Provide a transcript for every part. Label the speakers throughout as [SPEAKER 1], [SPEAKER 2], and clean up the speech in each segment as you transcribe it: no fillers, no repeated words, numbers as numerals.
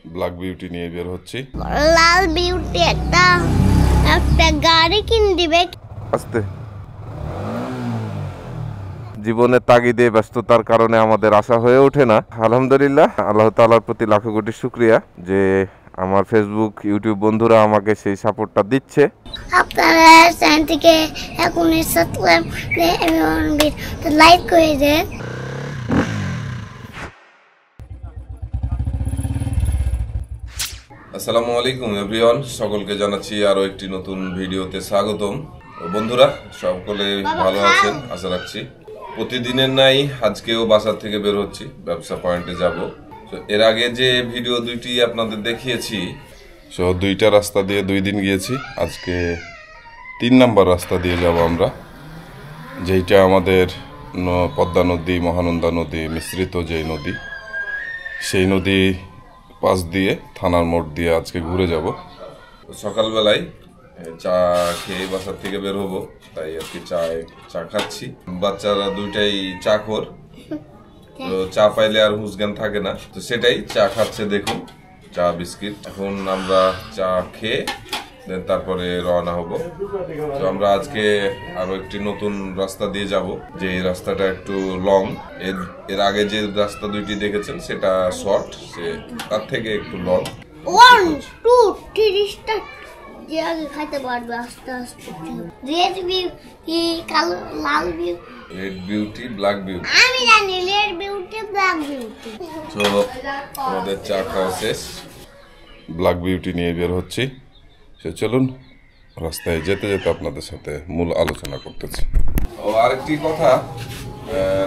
[SPEAKER 1] Black beauty নিয়ে বের হচ্ছি।
[SPEAKER 2] লাল বিউটি একটা গাড়ি কিনে দিবে।
[SPEAKER 1] আস্তে জীবনের তাগিদে ব্যস্ততার কারণে আমাদের আশা হয়ে ওঠে না। আলহামদুলিল্লাহ, আল্লাহ তাআলার প্রতি লাখো কোটি শুকরিয়া যে আমার ফেসবুক ইউটিউব বন্ধুরা আমাকে সেই সাপোর্টটা দিচ্ছে।
[SPEAKER 2] আপনারা চ্যানেলটিকে এখনই সাবস্ক্রাইব এবং লাইক করে দেন।
[SPEAKER 1] আসসালামু আলাইকুম এভরিওয়ান, সকলকে জানাচ্ছি আরো একটি নতুন ভিডিওতে স্বাগতম। বন্ধুরা সকলে ভালো আছেন আশা রাখছি। প্রতিদিনের নাই আজকেও বাসা থেকে বের হচ্ছি, ব্যবসা পয়েন্টে যাব। এর আগে যে ভিডিও দুইটি আপনাদের দেখিয়েছি, দুইটা রাস্তা দিয়ে 2 দিন গিয়েছি। আজকে 3 নাম্বার রাস্তা দিয়ে যাব আমরা, যেইটা আমাদের পদ্মা নদী মহানন্দা নদী মিশ্রিত যে নদী, সেই নদী পাশ দিয়ে থানার মোড় দিয়ে আজকে ঘুরে যাব। সকালবেলায় চা খেয়ে বাসার থেকে বের হবো, তাই আর কি চা খাচ্ছি। বাচ্চারা দুইটাই চা খোর, তো চা পাইলে আর হুঁশজ্ঞান থাকে না, তো সেটাই চা খাচ্ছে। দেখুন, চা বিস্কিট। এখন আমরা চা খেয়ে দেন তারপরে রওনা হব। তো আমরা আজকে আরো একটি নতুন রাস্তা দিয়ে যাব, যে এই রাস্তাটা একটু লং। এর আগে যে রাস্তা দুইটি দেখেছেন সেটা শর্ট, সে তার থেকে একটু লং।
[SPEAKER 2] 1 2 3 স্টার্ট। যে আগে খাইতে পারবে আস্তে আস্তে। রেড বিউটি, কালো লাল beauty,
[SPEAKER 1] red beauty, black beauty.
[SPEAKER 2] আমি জানি রেড বিউটি ব্ল্যাক বিউটি।
[SPEAKER 1] তো আমাদের চা খাওয়া শেষ, ব্ল্যাক বিউটি নিয়ে বের হচ্ছি। সে চলুন রাস্তায় যেতে যেতে আপনাদের সাথে মূল আলোচনা করতেছি। ও আরেকটি কথা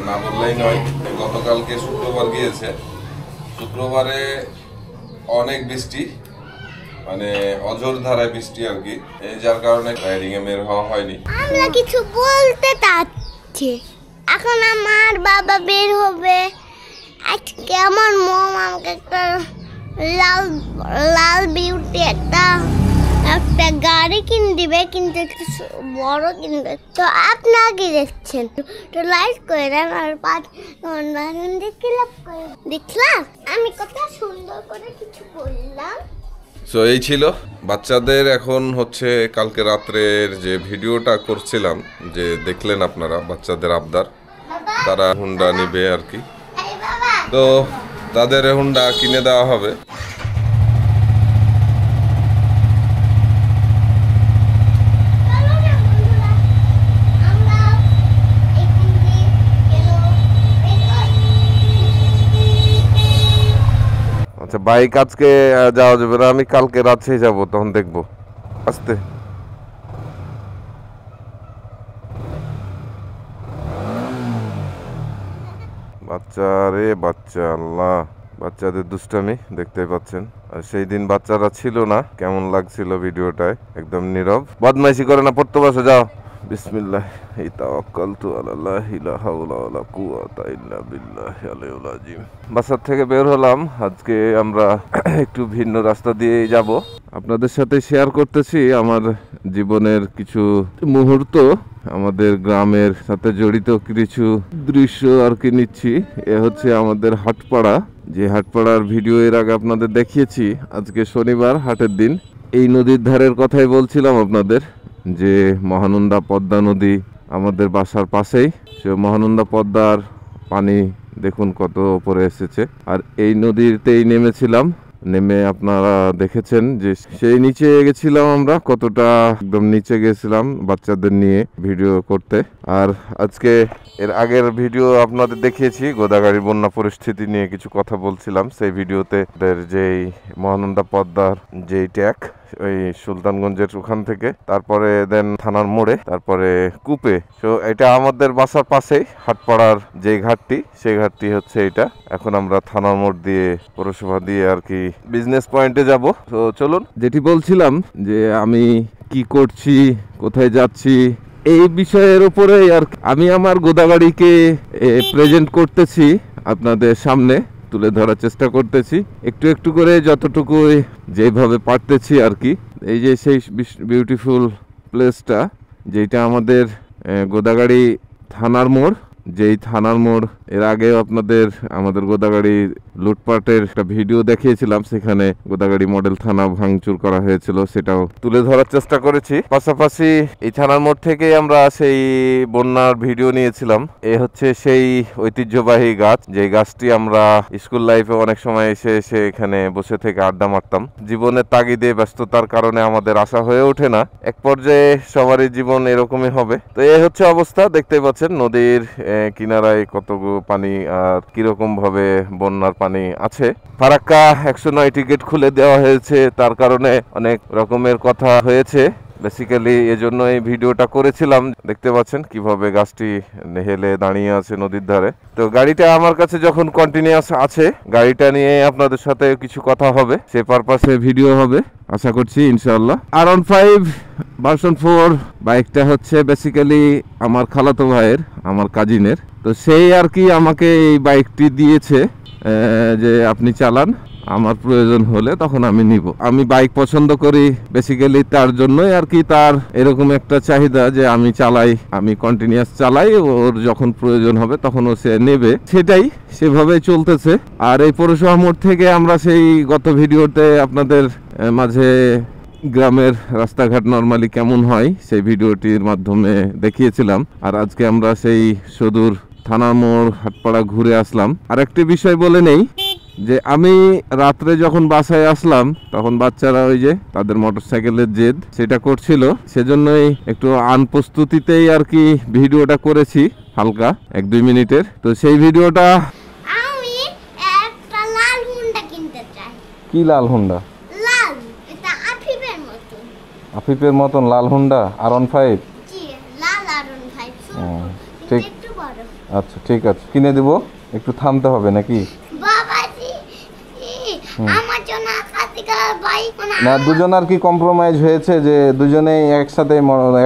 [SPEAKER 1] না বললেই নয়, গতকালকে শুক্রবার গিয়েছে। শুক্রবারে অনেক বৃষ্টি, মানে অঝোর ধারায় বৃষ্টি আর কি, যার কারণে রাইডিং এ বের হওয়া হয়নি।
[SPEAKER 2] আমরা কিছু বলতে চাচ্ছি। এখন আমার বাবা বের হবে। আজকে আমার মম আমাকে একটা লাল বিউটি একটা গাড়ি কিনে দিবে, কিন্তু একটু বড় কিনবে। তো আপনারা কি দেখছেন, তো লাইক করে দেন আর 5 ঘন্টা দেখলাম আমি কত সুন্দর করে কিছু বললাম।
[SPEAKER 1] সো এই ছিল বাচ্চাদের। এখন হচ্ছে কালকে রাত্রের যে ভিডিওটা করছিলাম, যে দেখলেন আপনারা বাচ্চাদের আবদার, তারা হুন্ডা নিবে আর কি। তো তাদের হুন্ডা কিনে দেওয়া হবে। আচ্ছা, বাইক আজকে যাওয়া যাবে না, আমি কালকে রাজশাহী যাব, তখন দেখবো। আস্তে বাচ্চা রে বাচ্চা, আল্লাহ, বাচ্চাদের দুষ্টামি দেখতে পাচ্ছেন। আর সেই দিন বাচ্চারা ছিল না, কেমন লাগছিল ভিডিওটায়, একদম নীরব, বদমাইশি করে না। পড়তে বসে যাও। বিসমিল্লাহ তাওয়াক্কালতু আলাল্লাহি লা হাওলা ওয়ালা কুওয়াতা ইল্লা বিল্লাহি আলিয়্যিল আযীম। বাসার থেকে বের হলাম। আজকে আমরা একটু ভিন্ন রাস্তা দিয়ে যাব। আপনাদের সাথে শেয়ার করতেছি আমার জীবনের কিছু মুহূর্ত, আমাদের গ্রামের সাথে জড়িত কিছু দৃশ্য আর কি নিচ্ছি। এ হচ্ছে আমাদের হাটপাড়া, যে হাটপাড়ার ভিডিও এর আগে আপনাদের দেখিয়েছি। আজকে শনিবার, হাটের দিন। এই নদীর ধারের কথাই বলছিলাম আপনাদের, যে মহানন্দা পদ্মা নদী আমাদের বাসার পাশেই। সে মহানন্দা পদ্মার পানি দেখুন কত উপরে এসেছে। আর এই নদীতেই নেমেছিলাম, নেমে আপনারা দেখেছেন যে সেই নিচে গেছিলাম আমরা, কতটা একদম নিচে গেছিলাম বাচ্চাদের নিয়ে ভিডিও করতে। আর আজকে এর আগের ভিডিও আপনাদের দেখিয়েছি, গোদাগাড়ির বন্যা পরিস্থিতি নিয়ে কিছু কথা বলছিলাম। সেই ভিডিওতে যেই মহানন্দা পদ্মার যেই ট্যাগ, ওই সুলতানগঞ্জের ওখান থেকে, তারপরে দেন থানার মোড়ে, তারপরে কূপে। তো এটা আমাদের বাসার পাশেই হাটপাড়ার যে ঘাটটি, সেই ঘাটটি হচ্ছে এটা। এখন আমরা থানার মোড় দিয়ে পৌরসভা দিয়ে আর কি বিজনেস পয়েন্টে যাব। তো চলুন, যেটি বলছিলাম যে আমি কি করছি, কোথায় যাচ্ছি, এই বিষয়ের উপরে আর আমি আমার গোদাগাড়িকে প্রেজেন্ট করতেছি, আপনাদের সামনে তুলে ধরার চেষ্টা করতেছি একটু একটু করে, যতটুকু যেভাবে পারতেছি আর কি। এই যে সেই বিউটিফুল প্লেসটা, যেটা আমাদের গোদাগাড়ি থানার মোড়, যেই থানার মোড় এর আগে আপনাদের আমাদের গোদাগাড়ি লুটপাটের একটা ভিডিও দেখিয়েছিলাম, সেখানে গোদাগাড়ি মডেল থানা ভাঙচুর করা হয়েছিল, সেটাও তুলে ধরার চেষ্টা করেছি। পাশাপাশি এই থানার মোড় থেকে আমরা সেই বন্যার ভিডিও নিয়েছিলাম। এ হচ্ছে সেই ঐতিহ্যবাহী গাছ, যে গাছটি আমরা স্কুল লাইফে অনেক সময় এসে এসে এখানে বসে থেকে আড্ডা মারতাম। জীবনের তাগিদে ব্যস্ততার কারণে আমাদের আসা হয়ে ওঠে না, এক পর্যায়ে সবারই জীবন এরকমই হবে। তো এই হচ্ছে অবস্থা, দেখতেই পাচ্ছেন নদীর কিনারায় কতগুলো পানি আর কিরকম ভাবে বন্যার পানি আছে। ফারাক্কা 109টি গেট খুলে দেওয়া হয়েছে, তার কারণে অনেক রকমের কথা হয়েছে। বেসিক্যালি এজন্য এই ভিডিওটা করেছিলাম। দেখতে পাচ্ছেন কিভাবে গাছটি হেলে দাঁড়িয়ে আছে নদীর ধারে। তো গাড়িটা আমার কাছে যখন কন্টিনিউয়াস আছে, গাড়িটা নিয়ে আপনাদের সাথে কিছু কথা হবে, সে পারপাসে ভিডিও হবে আশা করছি ইনশাআল্লাহ। R15 ভার্সন 4 বাইকটা হচ্ছে বেসিক্যালি আমার খালাতো ভাইয়ের, আমার কাজিনের। তো সেই আর কি আমাকে এই বাইকটি দিয়েছে যে আপনি চালান, আমার প্রয়োজন হলে তখন আমি নিব। আমি বাইক পছন্দ করি বেসিক্যালি তার জন্যই আর কি, তার এরকম একটা চাহিদা যে আমি চালাই, আমি কন্টিনিউয়াস চালাই, ওর যখন প্রয়োজন হবে তখন ও সে নেবে, সেটাই সেভাবেই চলতেছে। আর এই পৌরসভা মোড় থেকে আমরা সেই গত ভিডিওতে আপনাদের মাঝে গ্রামের রাস্তাঘাট নরমালি কেমন হয় সেই ভিডিওটির মাধ্যমে দেখিয়েছিলাম। আর আজকে আমরা সেই সদূর থানা মোড় হাটপাড়া ঘুরে আসলাম। আর একটি বিষয় বলে নেই যে আমি রাত্রে যখন বাসায় আসলাম তখন বাচ্চারা ওই যে তাদের মোটরসাইকেলের জেদ সেটা করছিল, সেজন্যই একটু আনপ্রস্তুতিতেই আর কি ভিডিওটা করেছি, হালকা 1-2 মিনিটের। তো সেই ভিডিওটা,
[SPEAKER 2] আমি একটা লাল হুন্ডা কিনতে চাই।
[SPEAKER 3] কি লাল হুন্ডা?
[SPEAKER 2] লাল, এটা আফিফের মতো।
[SPEAKER 3] আফিফের মতন লাল হুন্ডা R15?
[SPEAKER 2] জি, লাল আরন ভাই,
[SPEAKER 3] ঠিক,
[SPEAKER 2] একটু বড়।
[SPEAKER 3] আচ্ছা ঠিক আছে, কিনে দিব। একটু থামতে হবে নাকি?
[SPEAKER 2] বাবাজি, আমার জন্য আকাশিকা বাইক
[SPEAKER 3] না, দুজন আর কি কম্প্রোমাইজ হয়েছে যে দুজনেই একসাথে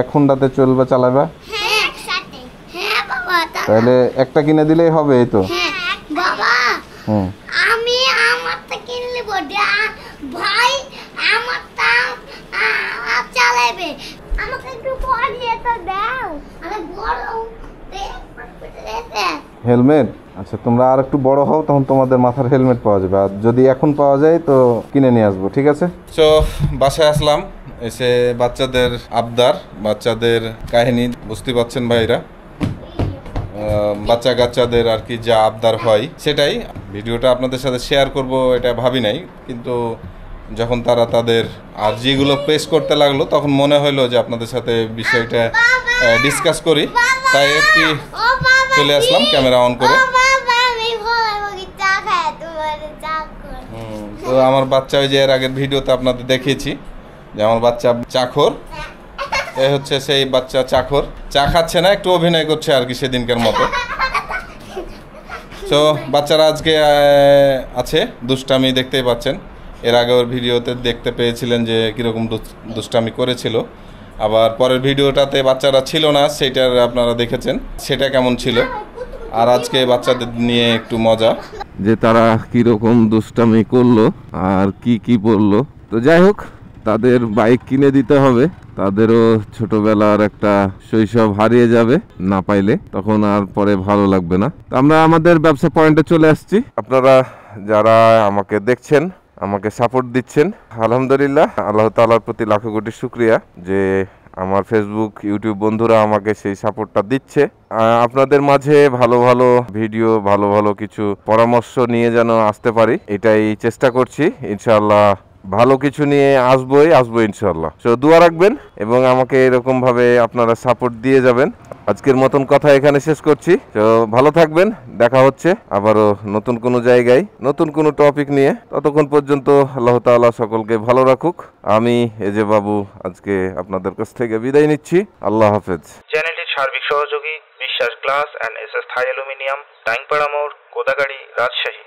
[SPEAKER 3] এক হুন্ডাতে চলবে, চালাবে?
[SPEAKER 2] হ্যাঁ একসাথে। হ্যাঁ বাবা,
[SPEAKER 3] তাহলে একটা কিনে দিলেই হবে, এই তো।
[SPEAKER 2] হ্যাঁ বাবা, আমি আমারটা কিনলে বড় ভাই, আমারটা চালাবে। আমাকে একটু পরিয়ে তো দাও, আমি বড়
[SPEAKER 3] হেলমেট? আচ্ছা, তোমরা আর একটু বড় হও, তখন তোমাদের মাথার হেলমেট পাওয়া যাবে। আর যদি এখন পাওয়া যায় তো কিনে নিয়ে আসবো, ঠিক আছে? তো বাসায় আসলাম, এসে বাচ্চাদের আবদার, বাচ্চাদের কাহিনী বুঝতে পারছেন ভাইরা, বাচ্চা কাচ্চাদের আর কি যা আবদার হয় সেটাই ভিডিওটা আপনাদের সাথে শেয়ার করব এটা ভাবি নাই, কিন্তু যখন তারা তাদের আর যেগুলো পেশ করতে লাগলো তখন মনে হলো যে আপনাদের সাথে বিষয়টা ডিসকাস করি, তাই একটি চলে আসলাম ক্যামেরা অন করে। তো আমার বাচ্চা, ওই যে এর আগের ভিডিওতে আপনাদের দেখিয়েছি যে আমার বাচ্চা চাখর, এ হচ্ছে সেই বাচ্চা চাখর, চা খাচ্ছে না, একটু অভিনয় করছে আর কি সেদিনকার মতো। তো বাচ্চারা আজকে আছে দুষ্টামি, দেখতেই পাচ্ছেন। এর আগে ওর ভিডিওতে দেখতে পেয়েছিলেন যে কীরকম দুষ্টামি করেছিল, আবার পরের ভিডিওটাতে বাচ্চারা ছিল না, সেটার আপনারা দেখেছেন সেটা কেমন ছিল। আর আজকে বাচ্চাদের নিয়ে একটু মজা, যে তারা কীরকম দুষ্টামি করলো আর কি বললো। তো যাই হোক, তাদের বাইক কিনে দিতে হবে, তাদেরও ছোটবেলার একটা শৈশব হারিয়ে যাবে না পাইলে, তখন আর পরে ভালো লাগবে না। আমরা আমাদের ব্যবসা পয়েন্টে চলে আসছি। আপনারা যারা আমাকে দেখছেন, আমাকে সাপোর্ট দিচ্ছেন, আলহামদুলিল্লাহ, আল্লাহ তাআলার প্রতি লাখো কোটি শুকরিয়া যে আমার ফেসবুক ইউটিউব বন্ধুরা আমাকে সেই সাপোর্টটা দিচ্ছে। আপনাদের মাঝে ভালো ভালো ভিডিও, ভালো ভালো কিছু পরামর্শ নিয়ে যেন আসতে পারি, এটাই চেষ্টা করছি। ইনশাআল্লাহ ভালো কিছু নিয়ে আসবো ইনশাআল্লাহ। তো দোয়া রাখবেন এবং আমাকে এরকম ভাবে আপনারা সাপোর্ট দিয়ে যাবেন। আজকের মতন কথা এখানে শেষ করছি। তো ভালো থাকবেন, দেখা হচ্ছে আবারও নতুন কোনো জায়গায় নতুন কোনো টপিক নিয়ে। ততক্ষণ পর্যন্ত আল্লাহ তাআলা সকলকে ভালো রাখুক। আমি এজে বাবু আজকে আপনাদের কাছ থেকে বিদায় নিচ্ছি। আল্লাহ হাফেজ।
[SPEAKER 4] চ্যানেলটির সার্বিক সহযোগী Biswas glass and SS Thai aluminium, টাইংপাড়া মোড়, গোদাগাড়ি, রাজশাহী।